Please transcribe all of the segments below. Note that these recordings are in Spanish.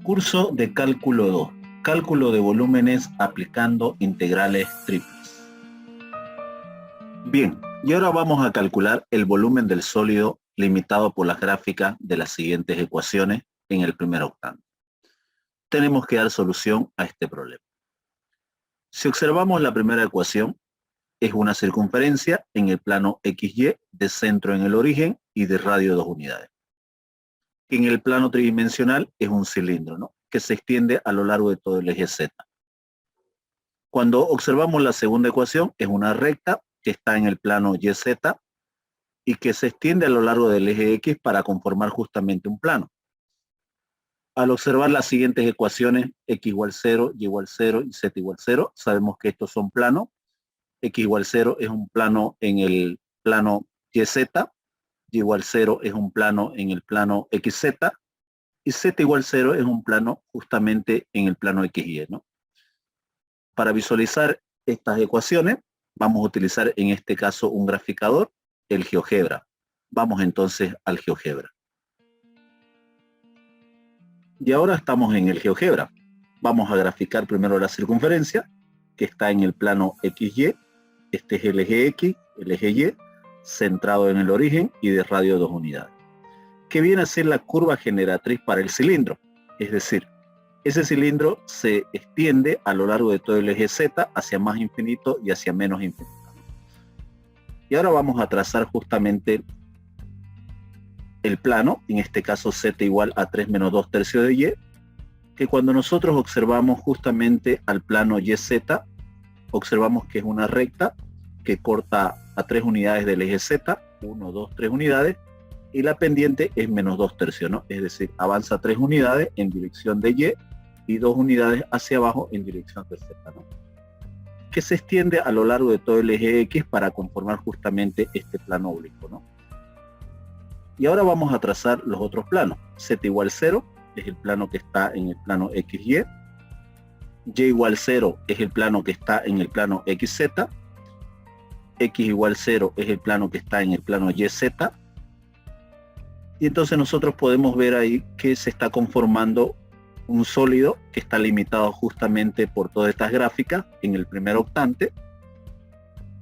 Curso de cálculo 2. Cálculo de volúmenes aplicando integrales triples. Bien, y ahora vamos a calcular el volumen del sólido limitado por las gráficas de las siguientes ecuaciones en el primer octante. Tenemos que dar solución a este problema. Si observamos la primera ecuación, es una circunferencia en el plano XY de centro en el origen y de radio 2 unidades. En el plano tridimensional es un cilindro, ¿no?, que se extiende a lo largo de todo el eje Z. Cuando observamos la segunda ecuación, es una recta que está en el plano YZ y que se extiende a lo largo del eje X para conformar justamente un plano. Al observar las siguientes ecuaciones, X igual 0, Y igual 0 y Z igual 0, sabemos que estos son planos. X igual 0 es un plano en el plano YZ, Y igual 0 es un plano en el plano XZ, y Z igual 0 es un plano justamente en el plano XY, ¿no? Para visualizar estas ecuaciones, vamos a utilizar en este caso un graficador, el GeoGebra. Vamos entonces al GeoGebra. Y ahora estamos en el GeoGebra. Vamos a graficar primero la circunferencia, que está en el plano XY. Este es el eje X, el eje Y, centrado en el origen y de radio 2 unidades. Que viene a ser la curva generatriz para el cilindro. Es decir, ese cilindro se extiende a lo largo de todo el eje Z hacia más infinito y hacia menos infinito. Y ahora vamos a trazar justamente el plano, en este caso Z igual a 3 menos 2 tercios de Y, que cuando nosotros observamos justamente al plano YZ, observamos que es una recta que corta a 3 unidades del eje Z, 1, 2, 3 unidades, y la pendiente es menos 2 tercios, ¿no? Es decir, avanza 3 unidades en dirección de Y y 2 unidades hacia abajo en dirección de Z, ¿no?, que se extiende a lo largo de todo el eje X para conformar justamente este plano oblicuo, ¿no? Y ahora vamos a trazar los otros planos. Z igual 0 es el plano que está en el plano XY. Y igual 0 es el plano que está en el plano XZ. X igual 0 es el plano que está en el plano YZ. Y entonces nosotros podemos ver ahí que se está conformando un sólido que está limitado justamente por todas estas gráficas en el primer octante,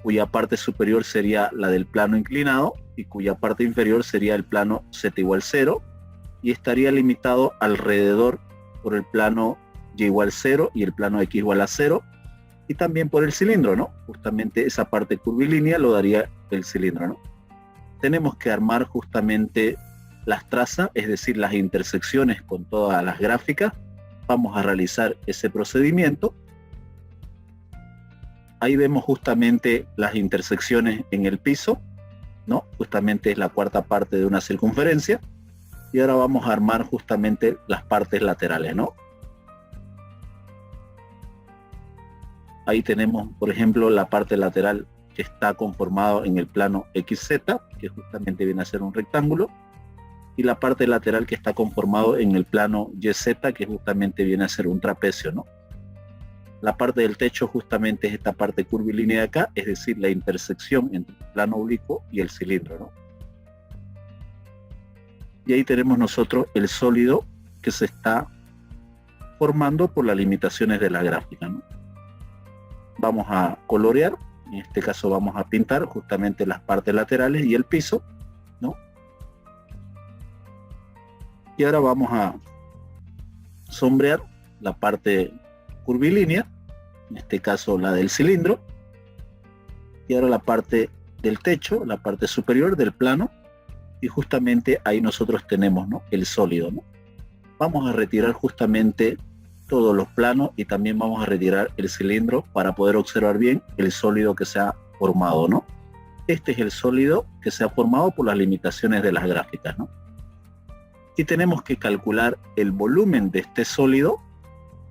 cuya parte superior sería la del plano inclinado y cuya parte inferior sería el plano Z igual 0, y estaría limitado alrededor por el plano Y igual 0 y el plano X igual a 0, y también por el cilindro, ¿no? Justamente esa parte curvilínea lo daría el cilindro, ¿no? Tenemos que armar justamente las trazas, es decir, las intersecciones con todas las gráficas. Vamos a realizar ese procedimiento. Ahí vemos justamente las intersecciones en el piso, ¿no? Justamente es la cuarta parte de una circunferencia. Y ahora vamos a armar justamente las partes laterales, ¿no? Ahí tenemos, por ejemplo, la parte lateral que está conformado en el plano XZ, que justamente viene a ser un rectángulo, y la parte lateral que está conformado en el plano YZ, que justamente viene a ser un trapecio, ¿no? La parte del techo justamente es esta parte curvilínea de acá, es decir, la intersección entre el plano oblicuo y el cilindro, ¿no? Y ahí tenemos nosotros el sólido que se está formando por las limitaciones de la gráfica, ¿no? Vamos a colorear, en este caso vamos a pintar justamente las partes laterales y el piso, ¿no? Y ahora vamos a sombrear la parte curvilínea, en este caso la del cilindro, y ahora la parte del techo, la parte superior del plano, y justamente ahí nosotros tenemos, ¿no?, el sólido, ¿no? Vamos a retirar justamente todos los planos y también vamos a retirar el cilindro para poder observar bien el sólido que se ha formado, ¿no? Este es el sólido que se ha formado por las limitaciones de las gráficas, ¿no? Y tenemos que calcular el volumen de este sólido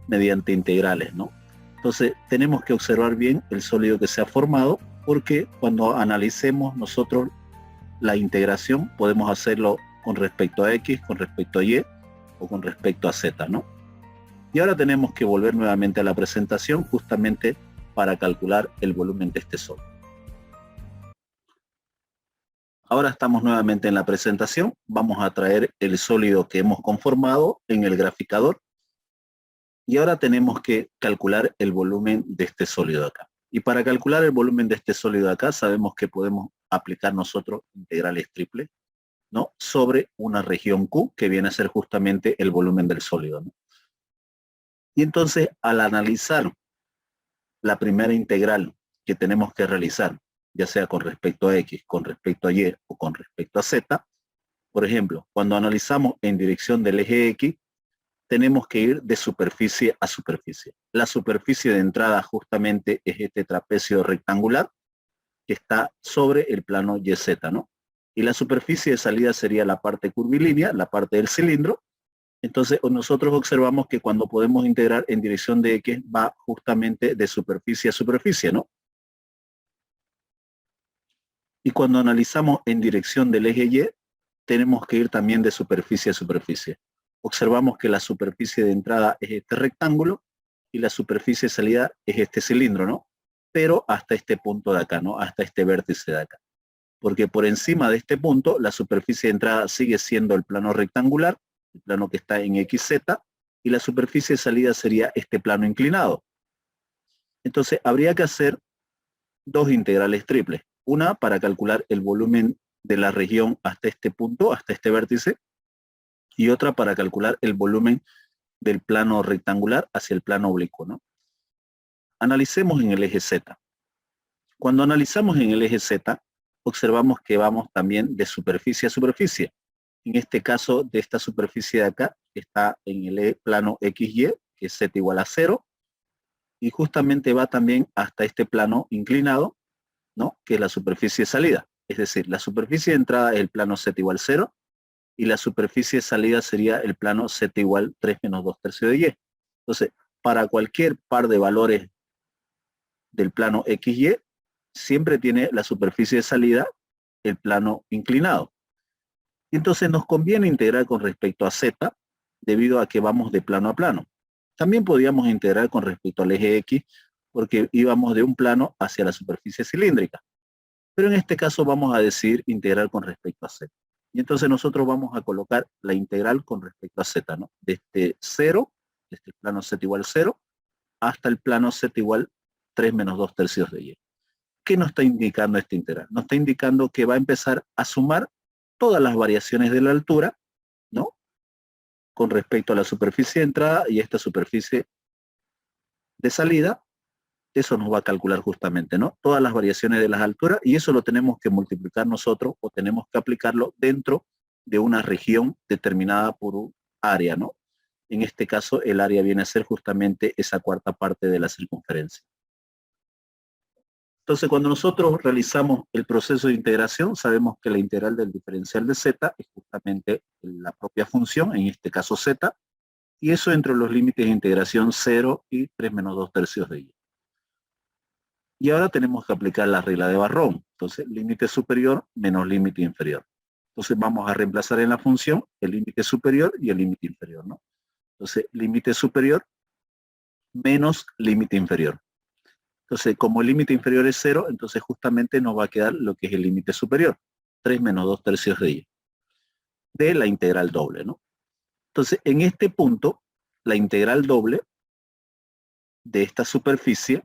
mediante integrales, ¿no? Entonces tenemos que observar bien el sólido que se ha formado, porque cuando analicemos nosotros la integración podemos hacerlo con respecto a X, con respecto a Y o con respecto a Z, ¿no? Y ahora tenemos que volver nuevamente a la presentación justamente para calcular el volumen de este sólido. Ahora estamos nuevamente en la presentación. Vamos a traer el sólido que hemos conformado en el graficador. Y ahora tenemos que calcular el volumen de este sólido de acá. Y para calcular el volumen de este sólido de acá, sabemos que podemos aplicar nosotros integrales triples, ¿no? Sobre una región Q, que viene a ser justamente el volumen del sólido, ¿no? Y entonces, al analizar la primera integral que tenemos que realizar, ya sea con respecto a X, con respecto a Y o con respecto a Z, por ejemplo, cuando analizamos en dirección del eje X, tenemos que ir de superficie a superficie. La superficie de entrada justamente es este trapecio rectangular que está sobre el plano YZ, ¿no? Y la superficie de salida sería la parte curvilínea, la parte del cilindro. Entonces nosotros observamos que cuando podemos integrar en dirección de X va justamente de superficie a superficie, ¿no? Y cuando analizamos en dirección del eje Y, tenemos que ir también de superficie a superficie. Observamos que la superficie de entrada es este rectángulo y la superficie de salida es este cilindro, ¿no? Pero hasta este punto de acá, ¿no? Hasta este vértice de acá. Porque por encima de este punto, la superficie de entrada sigue siendo el plano rectangular, el plano que está en XZ, y la superficie de salida sería este plano inclinado. Entonces, habría que hacer dos integrales triples. Una para calcular el volumen de la región hasta este punto, hasta este vértice, y otra para calcular el volumen del plano rectangular hacia el plano oblicuo, ¿no? Analicemos en el eje Z. Cuando analizamos en el eje Z, observamos que vamos también de superficie a superficie. En este caso, de esta superficie de acá, que está en el plano XY, que es Z igual a 0, y justamente va también hasta este plano inclinado, ¿no? Que es la superficie de salida. Es decir, la superficie de entrada es el plano Z igual 0, y la superficie de salida sería el plano Z igual 3 menos 2 tercios de Y. Entonces, para cualquier par de valores del plano XY, siempre tiene la superficie de salida el plano inclinado. Y entonces nos conviene integrar con respecto a Z, debido a que vamos de plano a plano. También podíamos integrar con respecto al eje X, porque íbamos de un plano hacia la superficie cilíndrica. Pero en este caso vamos a decidir integrar con respecto a Z. Y entonces nosotros vamos a colocar la integral con respecto a Z, ¿no? Desde 0, desde el plano Z igual 0, hasta el plano Z igual 3 menos 2 tercios de Y. ¿Qué nos está indicando esta integral? Nos está indicando que va a empezar a sumar todas las variaciones de la altura, ¿no? Con respecto a la superficie de entrada y esta superficie de salida. Eso nos va a calcular justamente, ¿no? Todas las variaciones de las alturas, y eso lo tenemos que multiplicar nosotros o tenemos que aplicarlo dentro de una región determinada por un área, ¿no? En este caso, el área viene a ser justamente esa cuarta parte de la circunferencia. Entonces, cuando nosotros realizamos el proceso de integración, sabemos que la integral del diferencial de z es justamente la propia función, en este caso z, y eso entre los límites de integración 0 y 3 menos 2 tercios de y. Y ahora tenemos que aplicar la regla de Barrón. Entonces, límite superior menos límite inferior. Entonces, vamos a reemplazar en la función el límite superior y el límite inferior, ¿no? Entonces, límite superior menos límite inferior. Entonces, como el límite inferior es 0, entonces justamente nos va a quedar lo que es el límite superior, 3 menos 2 tercios de y, de la integral doble, ¿no? Entonces, en este punto, la integral doble de esta superficie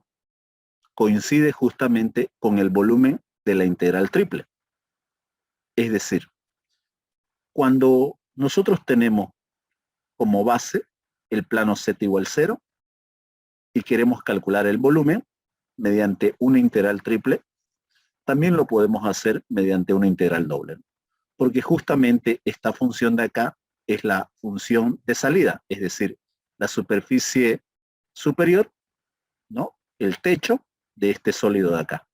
coincide justamente con el volumen de la integral triple. Es decir, cuando nosotros tenemos como base el plano z igual 0 y queremos calcular el volumen mediante una integral triple, también lo podemos hacer mediante una integral doble, ¿no? Porque justamente esta función de acá es la función de salida, es decir, la superficie superior, ¿no? El techo de este sólido de acá.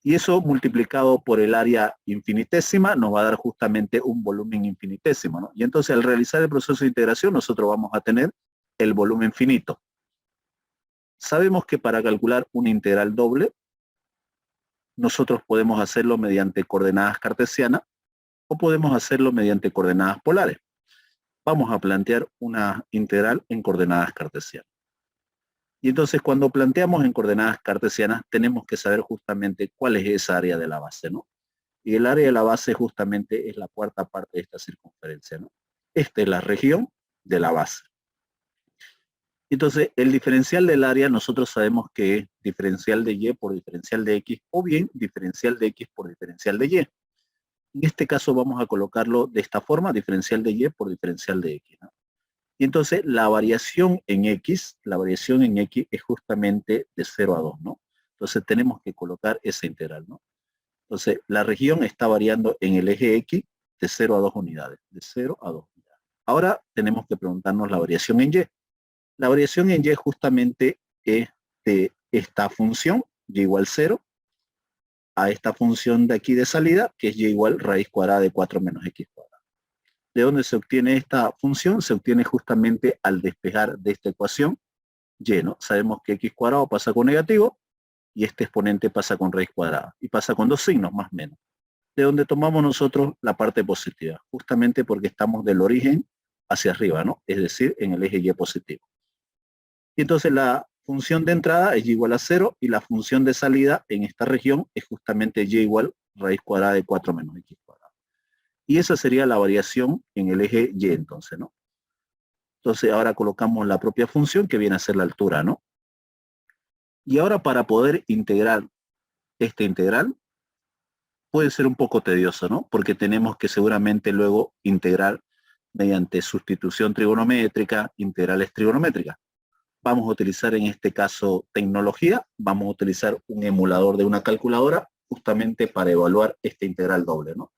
Y eso multiplicado por el área infinitésima nos va a dar justamente un volumen infinitésimo, ¿no? Y entonces al realizar el proceso de integración nosotros vamos a tener el volumen finito. Sabemos que para calcular una integral doble nosotros podemos hacerlo mediante coordenadas cartesianas o podemos hacerlo mediante coordenadas polares. Vamos a plantear una integral en coordenadas cartesianas. Y entonces cuando planteamos en coordenadas cartesianas tenemos que saber justamente cuál es esa área de la base, ¿no? Y el área de la base justamente es la cuarta parte de esta circunferencia, ¿no? Esta es la región de la base. Entonces, el diferencial del área nosotros sabemos que es diferencial de y por diferencial de x, o bien diferencial de x por diferencial de y. En este caso vamos a colocarlo de esta forma, diferencial de y por diferencial de x, ¿no? Y entonces la variación en x es justamente de 0 a 2, ¿no? Entonces tenemos que colocar esa integral, ¿no? Entonces la región está variando en el eje x de 0 a 2 unidades, de 0 a 2 unidades. Ahora tenemos que preguntarnos la variación en y. La variación en y justamente es de esta función, y igual 0, a esta función de aquí de salida, que es y igual raíz cuadrada de 4 menos x cuadrada. ¿De dónde se obtiene esta función? Se obtiene justamente al despejar de esta ecuación y, ¿no? Sabemos que x cuadrado pasa con negativo y este exponente pasa con raíz cuadrada y pasa con dos signos más o menos. De donde tomamos nosotros la parte positiva, justamente porque estamos del origen hacia arriba, ¿no? Es decir, en el eje y positivo. Y entonces la función de entrada es y igual a 0 y la función de salida en esta región es justamente y igual raíz cuadrada de 4 menos x cuadrado. Y esa sería la variación en el eje y entonces, ¿no? Entonces ahora colocamos la propia función que viene a ser la altura, ¿no? Y ahora para poder integrar esta integral, puede ser un poco tedioso, ¿no? Porque tenemos que seguramente luego integrar mediante sustitución trigonométrica, integrales trigonométricas. Vamos a utilizar en este caso tecnología, vamos a utilizar un emulador de una calculadora justamente para evaluar esta integral doble, ¿no?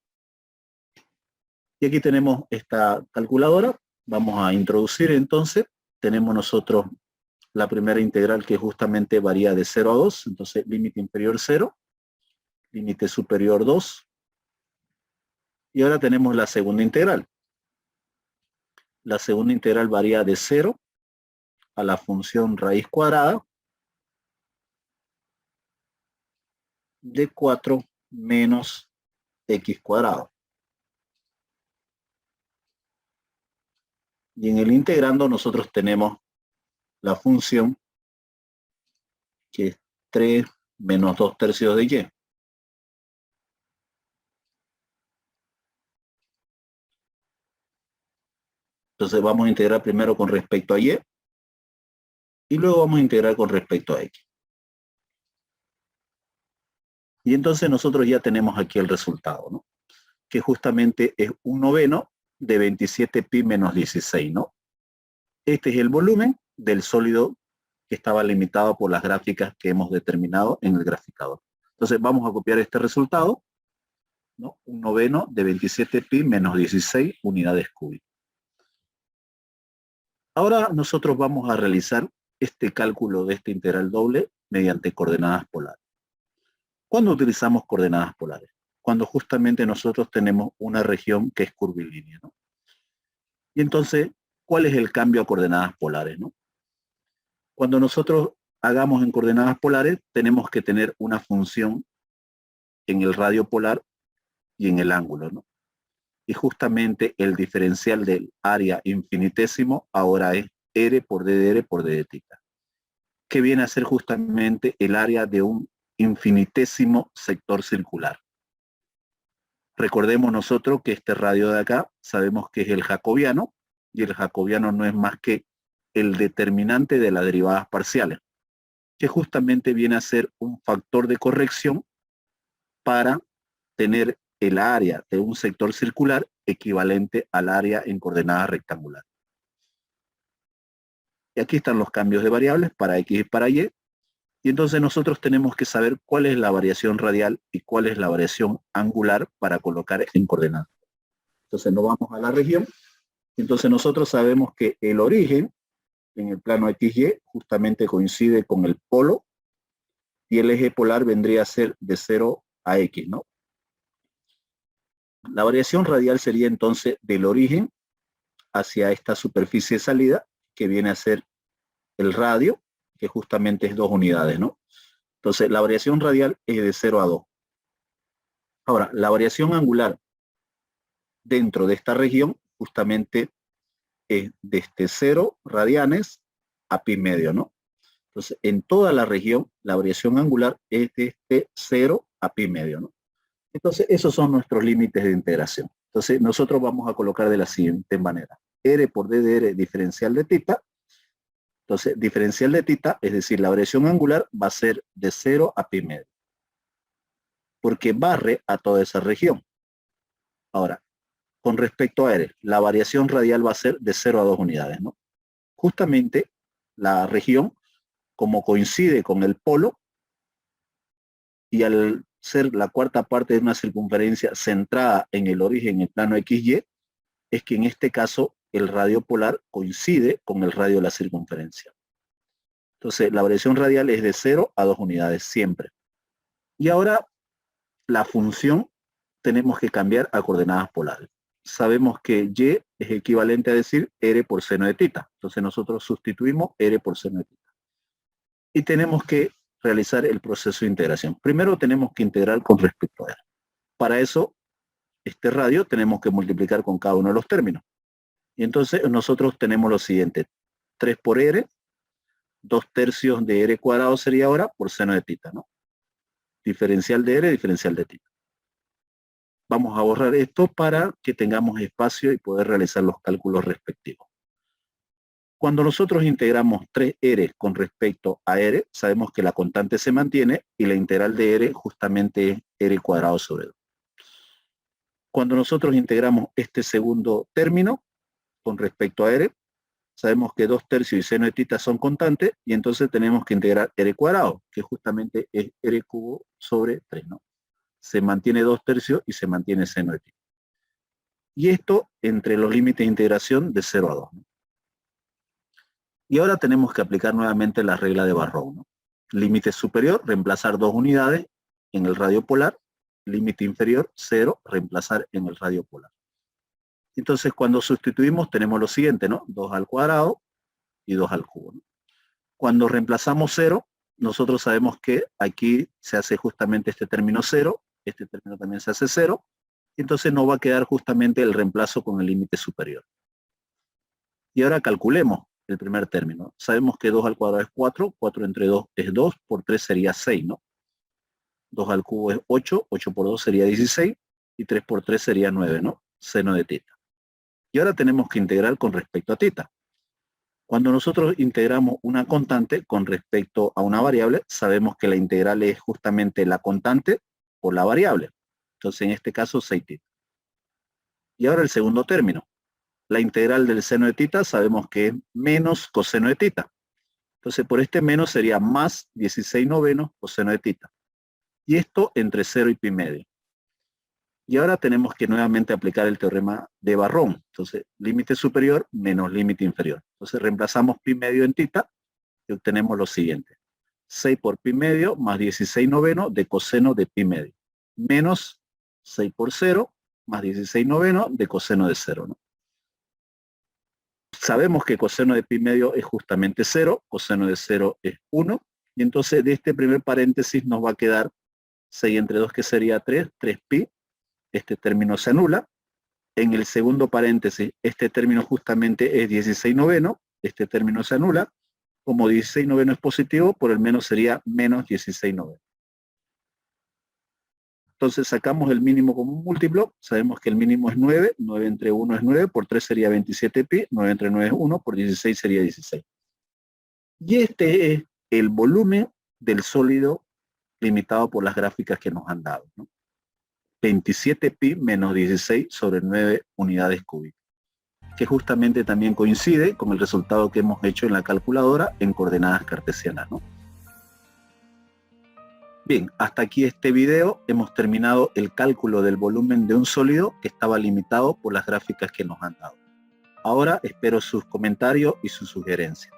Y aquí tenemos esta calculadora, vamos a introducir entonces, tenemos nosotros la primera integral que justamente varía de 0 a 2, entonces límite inferior 0, límite superior 2, y ahora tenemos la segunda integral. La segunda integral varía de 0 a la función raíz cuadrada de 4 menos x cuadrado. Y en el integrando nosotros tenemos la función que es 3 menos 2 tercios de y. Entonces vamos a integrar primero con respecto a y luego vamos a integrar con respecto a x. Y entonces nosotros ya tenemos aquí el resultado, ¿no? Que justamente es 1/9 de 27 pi menos 16, ¿no? Este es el volumen del sólido que estaba limitado por las gráficas que hemos determinado en el graficador. Entonces vamos a copiar este resultado, ¿no? 1/9 de 27 pi menos 16 unidades cúbicas. Ahora nosotros vamos a realizar este cálculo de esta integral doble mediante coordenadas polares. ¿Cuándo utilizamos coordenadas polares? Cuando justamente nosotros tenemos una región que es curvilínea, ¿no? Y entonces, ¿cuál es el cambio a coordenadas polares, no? Cuando nosotros hagamos en coordenadas polares, tenemos que tener una función en el radio polar y en el ángulo, ¿no? Y justamente el diferencial del área infinitésimo ahora es r por d de r por d de θ, que viene a ser justamente el área de un infinitésimo sector circular. Recordemos nosotros que este radio de acá sabemos que es el jacobiano, y el jacobiano no es más que el determinante de las derivadas parciales, que justamente viene a ser un factor de corrección para tener el área de un sector circular equivalente al área en coordenadas rectangular. Y aquí están los cambios de variables para x y para y. Y entonces nosotros tenemos que saber cuál es la variación radial y cuál es la variación angular para colocar en coordenadas. Entonces nos vamos a la región. Entonces nosotros sabemos que el origen en el plano XY justamente coincide con el polo y el eje polar vendría a ser de 0 a X, ¿no? La variación radial sería entonces del origen hacia esta superficie de salida, que viene a ser el radio, que justamente es 2 unidades, ¿no? Entonces la variación radial es de 0 a 2. Ahora, la variación angular dentro de esta región justamente es desde 0 radianes a pi medio, ¿no? Entonces, en toda la región, la variación angular es desde 0 a pi medio, ¿no? Entonces, esos son nuestros límites de integración. Entonces, nosotros vamos a colocar de la siguiente manera. R por d de r diferencial de θ Entonces, diferencial de θ, es decir, la variación angular va a ser de 0 a pi medio, porque barre a toda esa región. Ahora, con respecto a R, la variación radial va a ser de 0 a 2 unidades, ¿no? Justamente la región, como coincide con el polo, y al ser la cuarta parte de una circunferencia centrada en el origen, en el plano XY, es que en este caso el radio polar coincide con el radio de la circunferencia. Entonces, la variación radial es de 0 a 2 unidades siempre. Y ahora, la función tenemos que cambiar a coordenadas polares. Sabemos que Y es equivalente a decir R por seno de θ. Entonces, nosotros sustituimos R por seno de θ. Y tenemos que realizar el proceso de integración. Primero tenemos que integrar con respecto a R. Para eso, este radio tenemos que multiplicar con cada uno de los términos. Y entonces nosotros tenemos lo siguiente. 3 por R, 2/3 de R cuadrado sería ahora por seno de θ, ¿no? Diferencial de R, diferencial de θ. Vamos a borrar esto para que tengamos espacio y poder realizar los cálculos respectivos. Cuando nosotros integramos 3R con respecto a R, sabemos que la constante se mantiene y la integral de R justamente es R cuadrado sobre 2. Cuando nosotros integramos este segundo término con respecto a R, sabemos que 2/3 y seno de θ son constantes y entonces tenemos que integrar R cuadrado, que justamente es R cubo sobre 3, ¿no? Se mantiene 2/3 y se mantiene seno de θ. Y esto entre los límites de integración de 0 a 2, ¿no? Y ahora tenemos que aplicar nuevamente la regla de Barrow, ¿no? Límite superior, reemplazar 2 unidades en el radio polar. Límite inferior, 0, reemplazar en el radio polar. Entonces, cuando sustituimos, tenemos lo siguiente, ¿no? 2 al cuadrado y 2 al cubo, ¿no? Cuando reemplazamos 0, nosotros sabemos que aquí se hace justamente este término 0, este término también se hace 0, entonces nos va a quedar justamente el reemplazo con el límite superior. Y ahora calculemos el primer término. Sabemos que 2 al cuadrado es 4, 4 entre 2 es 2, por 3 sería 6, ¿no? 2 al cubo es 8, 8 por 2 sería 16, y 3 por 3 sería 9, ¿no? Seno de θ. Y ahora tenemos que integrar con respecto a θ. Cuando nosotros integramos una constante con respecto a una variable, sabemos que la integral es justamente la constante por la variable. Entonces, en este caso, 6θ. Y ahora el segundo término. La integral del seno de θ sabemos que es menos coseno de θ. Entonces, por este menos sería más 16 novenos coseno de θ. Y esto entre 0 y pi medio. Y ahora tenemos que nuevamente aplicar el teorema de Barrow. Entonces, límite superior menos límite inferior. Entonces, reemplazamos pi medio en θ y obtenemos lo siguiente. 6 por pi medio más 16 novenos de coseno de pi medio. Menos 6 por 0 más 16 novenos de coseno de 0, ¿no? Sabemos que coseno de pi medio es justamente 0, coseno de 0 es 1, y entonces de este primer paréntesis nos va a quedar 6 entre 2, que sería 3, 3pi, este término se anula. En el segundo paréntesis, este término justamente es 16 noveno, este término se anula. Como 16 noveno es positivo, por el menos sería menos 16 noveno. Entonces sacamos el mínimo como un múltiplo, sabemos que el mínimo es 9, 9 entre 1 es 9, por 3 sería 27pi, 9 entre 9 es 1, por 16 sería 16. Y este es el volumen del sólido limitado por las gráficas que nos han dado, ¿no? 27pi menos 16 sobre 9 unidades cúbicas, que justamente también coincide con el resultado que hemos hecho en la calculadora en coordenadas cartesianas, ¿no? Bien, hasta aquí este video. Hemos terminado el cálculo del volumen de un sólido que estaba limitado por las gráficas que nos han dado. Ahora espero sus comentarios y sus sugerencias.